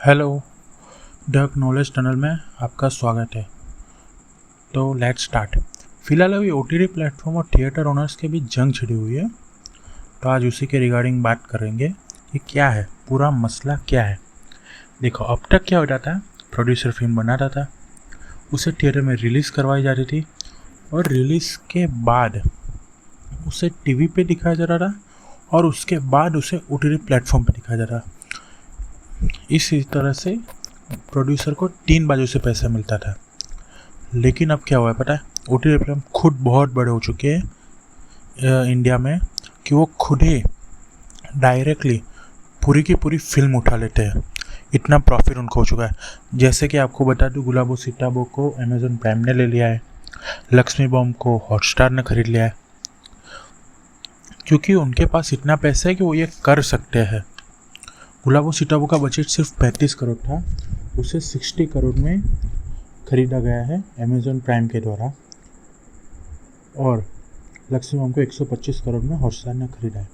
Hello, the knowledge tunnel में आपका स्वागत है। तो लेट्स स्टार्ट। फिलहाल अभी ओटीटी प्लेटफॉर्म और थिएटर ओनर्स के बीच जंग छिड़ी हुई है, तो आज उसी के रिगार्डिंग बात करेंगे। ये क्या है, पूरा मसला क्या है। देखो, अब तक क्या होता था, प्रोड्यूसर फिल्म बनाता था, उसे थिएटर में रिलीज़ करवाई जाती थी और रिलीज़ के बाद उसे टीवी पे दिखाया जा रहा था और उसके बाद उसे ओटीटी प्लेटफॉर्म पे दिखाया जा रहा था। इसी तरह से प्रोड्यूसर को 3 बाजू से पैसा मिलता था। लेकिन अब क्या हुआ है पता है, ओटीटी प्लेटफॉर्म खुद बहुत बड़े हो चुके हैं इंडिया में, कि वो खुद ही डायरेक्टली पूरी की पूरी फिल्म उठा लेते हैं। इतना प्रॉफिट उनको हो चुका है। जैसे कि आपको बता दूं, गुलाबो सिताबो को अमेजॉन प्राइम ने ले लिया है, लक्ष्मी बॉम्ब को हॉटस्टार ने खरीद लिया है, क्योंकि उनके पास इतना पैसा है कि वो ये कर सकते हैं। गुलाबो सिताबो का बजट सिर्फ 35 करोड़ था, उसे 60 करोड़ में खरीदा गया है अमेजॉन प्राइम के द्वारा, और लक्ष्मी बॉम्ब को 125 करोड़ में हॉटस्टार ने खरीदा है।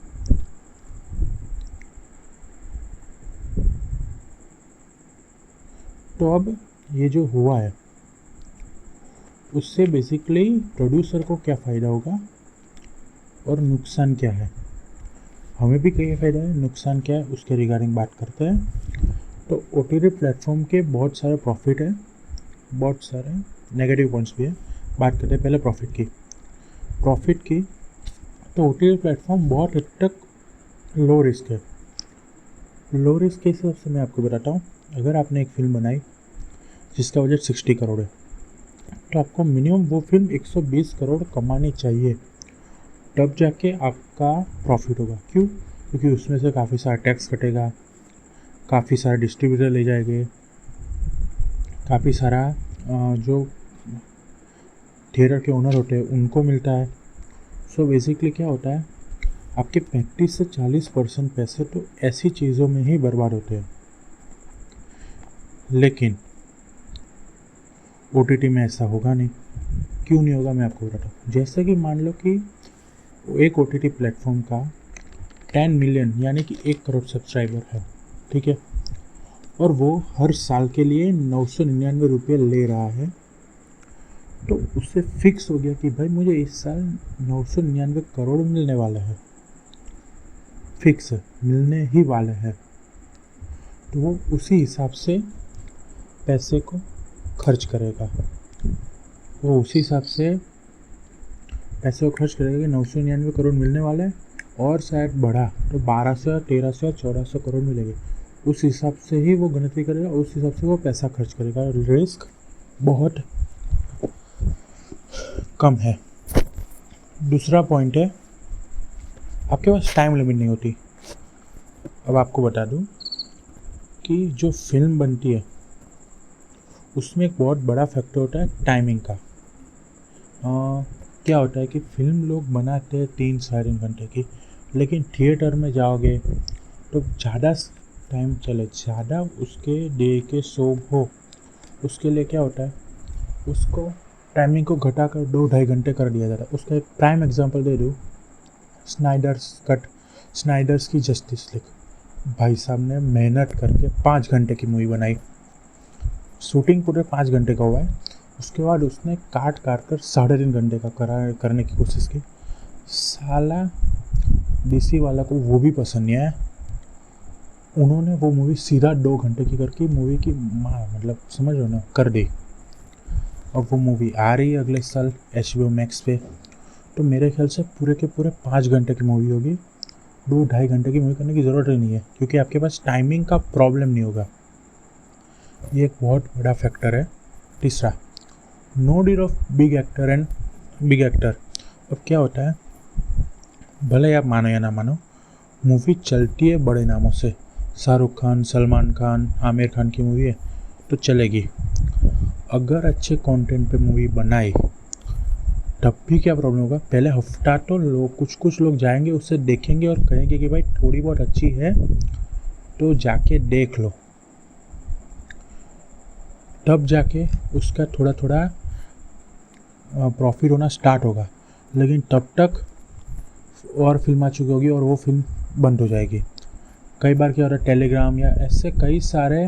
तो अब ये जो हुआ है, उससे बेसिकली प्रोड्यूसर को क्या फ़ायदा होगा और नुकसान क्या है। हमें भी क्या फ़ायदा है, नुकसान क्या है, उसके रिगार्डिंग बात करते हैं। तो ओटीटी प्लेटफॉर्म के बहुत सारे प्रॉफिट है, बहुत सारे नेगेटिव पॉइंट्स भी है। बात करते हैं पहले प्रॉफिट की। तो ओटीटी प्लेटफॉर्म बहुत हद तक लो रिस्क है। लो रिस्क के हिसाब से मैं आपको बताता हूँ। अगर आपने एक फ़िल्म बनाई जिसका बजट 60 करोड़ है, तो आपको मिनिमम वो फिल्म 120 करोड़ कमानी चाहिए, तब जाके आपका प्रॉफिट होगा। क्यों? क्योंकि उसमें से काफ़ी सारा टैक्स कटेगा, काफ़ी सारे डिस्ट्रीब्यूटर ले जाएंगे, काफ़ी सारा जो थिएटर के ओनर होते हैं उनको मिलता है। सो बेसिकली क्या होता है, आपके 35 से 40% पैसे तो ऐसी चीज़ों में ही बर्बाद होते हैं। लेकिन ओटीटी में ऐसा होगा नहीं। क्यों नहीं होगा, मैं आपको बताता हूँ। जैसे कि मान लो कि एक ओटीटी प्लेटफॉर्म का 10 मिलियन यानी कि 1 करोड़ सब्सक्राइबर है, ठीक है, और वो हर साल के लिए 999 रुपये ले रहा है। तो उससे फिक्स हो गया कि भाई मुझे इस साल 999 करोड़ मिलने वाला है, फिक्स मिलने ही वाला है। तो वो उसी हिसाब से पैसे को खर्च करेगा, वो उसी हिसाब से पैसे को खर्च करेगा कि 999 करोड़ मिलने वाला है, और शायद बढ़ा तो 1200 1300 या 1400 करोड़ मिलेंगे। उस हिसाब से ही वो गिनती करेगा, उस हिसाब से वो पैसा खर्च करेगा। रिस्क बहुत कम है। दूसरा पॉइंट है, आपके पास टाइम लिमिट नहीं होती। अब आपको बता दूं कि जो फिल्म बनती है उसमें एक बहुत बड़ा फैक्टर होता है टाइमिंग का। क्या होता है कि फिल्म लोग बनाते हैं 3-3.5 घंटे की, लेकिन थिएटर में जाओगे तो ज़्यादा टाइम चले, ज़्यादा उसके डे के शो हो, उसके लिए क्या होता है, उसको टाइमिंग को घटाकर 2-2.5 घंटे कर दिया जाता है। उसका एक प्राइम एग्जांपल दे दूँ, स्नाइडर्स की जस्टिस लीग। भाई साहब ने मेहनत करके 5 घंटे की मूवी बनाई, शूटिंग पूरे 5 घंटे का हुआ है। उसके बाद उसने काट कर 3.5 घंटे का करने की कोशिश की। साला डीसी वाला को वो भी पसंद नहीं आया, उन्होंने वो मूवी सीधा 2 घंटे की करके मूवी की मतलब समझ लो ना, कर दी। अब वो मूवी आ रही है अगले साल HBO मैक्स पे, तो मेरे ख्याल से पूरे के पूरे 5 घंटे की मूवी होगी। 2-2.5 घंटे की मूवी करने की ज़रूरत ही नहीं है, क्योंकि आपके पास टाइमिंग का प्रॉब्लम नहीं होगा। ये एक बहुत बड़ा फैक्टर है। तीसरा, no deal of big actor. अब क्या होता है, भले आप मानो या ना मानो, मूवी चलती है बड़े नामों से। शाहरुख खान, सलमान खान, आमिर खान की मूवी है तो चलेगी। अगर अच्छे कंटेंट पे मूवी बनाए तब भी क्या प्रॉब्लम होगा, पहले हफ्ता तो लोग कुछ लोग जाएंगे, उससे देखेंगे और कहेंगे कि भाई थोड़ी बहुत अच्छी है तो जाके देख लो, तब जाके उसका थोड़ा थोड़ा प्रॉफिट होना स्टार्ट होगा। लेकिन तब तक और फिल्म आ चुकी होगी और वो फिल्म बंद हो जाएगी। कई बार क्या हो रहा है, टेलीग्राम या ऐसे कई सारे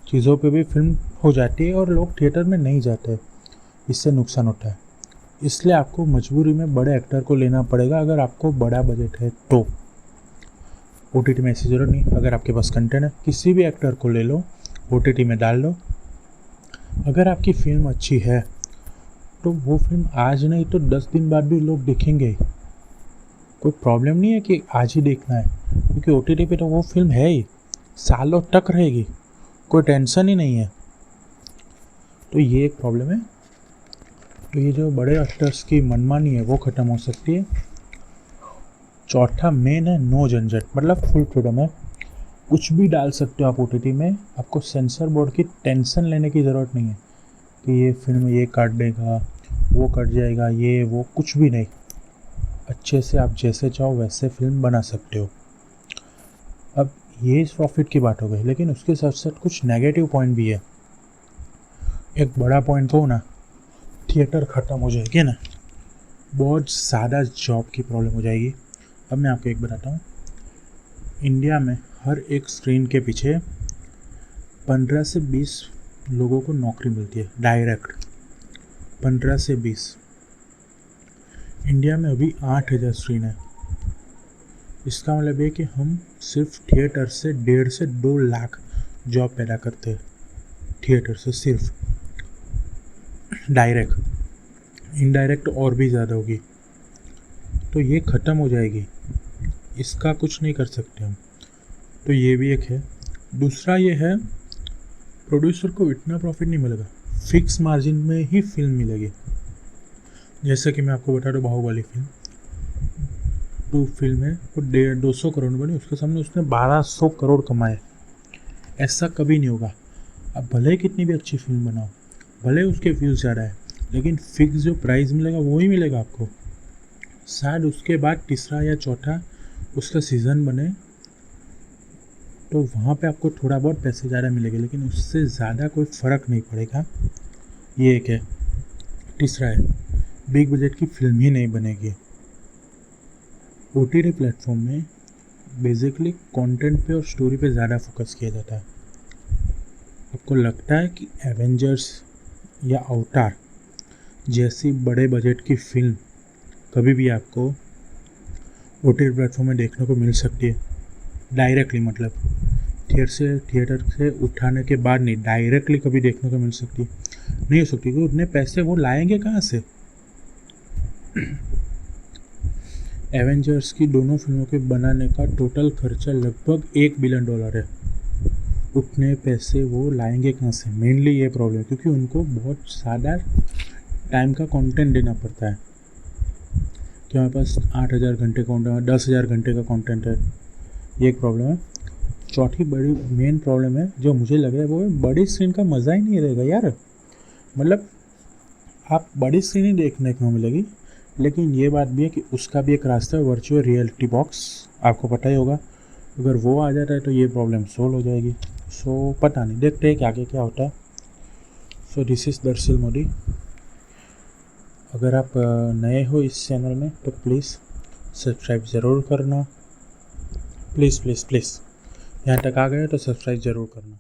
चीज़ों पे भी फिल्म हो जाती है और लोग थिएटर में नहीं जाते, इससे नुकसान होता है। इसलिए आपको मजबूरी में बड़े एक्टर को लेना पड़ेगा अगर आपको बड़ा बजट है तो। OTT में ऐसी ज़रूरत नहीं, अगर आपके पास कंटेंट है किसी भी एक्टर को ले लो, OTT में डाल लो। अगर आपकी फिल्म अच्छी है तो वो फिल्म आज नहीं तो 10 दिन बाद भी लोग देखेंगे। कोई प्रॉब्लम नहीं है कि आज ही देखना है, क्योंकि OTT पे तो वो फिल्म है ही, सालों तक रहेगी, कोई टेंशन ही नहीं है। तो ये एक प्रॉब्लम है। तो ये जो बड़े एक्टर्स की मनमानी है वो ख़त्म हो सकती है। चौथा मेन है नो झंझट, मतलब फुल फ्रीडम है, कुछ भी डाल सकते हो आप OTT में। आपको सेंसर बोर्ड की टेंशन लेने की ज़रूरत नहीं है कि ये फिल्म ये काट देगा, वो कट जाएगा, ये वो कुछ भी नहीं। अच्छे से आप जैसे चाहो वैसे फिल्म बना सकते हो। अब ये प्रॉफिट की बात हो गई, लेकिन उसके साथ साथ कुछ नेगेटिव पॉइंट भी है। एक बड़ा पॉइंट तो ना, थिएटर ख़त्म हो जाएगी ना, बहुत ज़्यादा जॉब की प्रॉब्लम हो जाएगी। अब मैं आपको एक बताता हूँ, इंडिया में हर एक स्क्रीन के पीछे 15 से 20 लोगों को नौकरी मिलती है डायरेक्ट, 15 से 20। इंडिया में अभी 8,000 स्क्रीन है। इसका मतलब है कि हम सिर्फ थिएटर से 1.5 से 2 लाख जॉब पैदा करते हैं, थिएटर से सिर्फ डायरेक्ट। इनडायरेक्ट और भी ज़्यादा होगी, तो ये ख़त्म हो जाएगी, इसका कुछ नहीं कर सकते हम। तो ये भी एक है। दूसरा ये है, प्रोड्यूसर को इतना प्रॉफिट नहीं मिलेगा, फिक्स मार्जिन में ही फिल्म मिलेगी। जैसे कि मैं आपको बता दूँ, बाहुबली फिल्म 2 फिल्म है, वो 150-200 करोड़ बनी, उसके सामने उसने 1200 करोड़ कमाए। ऐसा कभी नहीं होगा। अब भले कितनी भी अच्छी फिल्म बनाओ, भले उसके व्यूज़ ज़्यादा है, लेकिन फिक्स जो प्राइस मिलेगा वो ही मिलेगा आपको। शायद उसके बाद तीसरा या चौथा उसका सीज़न बने तो वहाँ पे आपको थोड़ा बहुत पैसे ज़्यादा मिलेंगे, लेकिन उससे ज़्यादा कोई फ़र्क नहीं पड़ेगा। ये एक है। तीसरा है, बिग बजट की फिल्म ही नहीं बनेगी। OTT प्लेटफॉर्म में बेसिकली कंटेंट पे और स्टोरी पे ज़्यादा फोकस किया जाता है। आपको लगता है कि एवेंजर्स या अवतार जैसी बड़े बजट की फिल्म कभी भी आपको OTT प्लेटफॉर्म में देखने को मिल सकती है डायरेक्टली, मतलब थिएटर से उठाने के बाद नहीं, डायरेक्टली कभी देखने को मिल सकती है? नहीं हो सकती, क्योंकि उतने पैसे वो लाएंगे कहाँ से? एवेंजर्स की दोनों फिल्मों के बनाने का टोटल खर्चा लगभग $1 बिलियन है। उतने पैसे वो लाएंगे कहाँ से? मेनली ये प्रॉब्लम है, क्योंकि उनको बहुत ज़्यादा टाइम का कंटेंट देना पड़ता है। कि हमारे पास 8,000 घंटे का कंटेंट है, 10,000 घंटे का कंटेंट है, ये एक प्रॉब्लम है। चौथी बड़ी मेन प्रॉब्लम है जो मुझे लग रहा है, वो है बड़ी स्क्रीन का मज़ा ही नहीं रहेगा यार। मतलब आप बड़ी स्क्रीन ही देखने को मिलेगी, लेकिन ये बात भी है कि उसका भी एक रास्ता है, वर्चुअल रियलिटी बॉक्स, आपको पता ही होगा। अगर वो आ जाता है तो ये प्रॉब्लम सोल्व हो जाएगी। सो पता नहीं, देखते हैं कि आगे क्या होता है। सो दिस इज़ दरअसल मोदी। अगर आप नए हो इस चैनल में तो प्लीज़ सब्सक्राइब ज़रूर करना, प्लीज़ प्लीज़ प्लीज़। यहाँ तक आ गए तो सब्सक्राइब ज़रूर करना।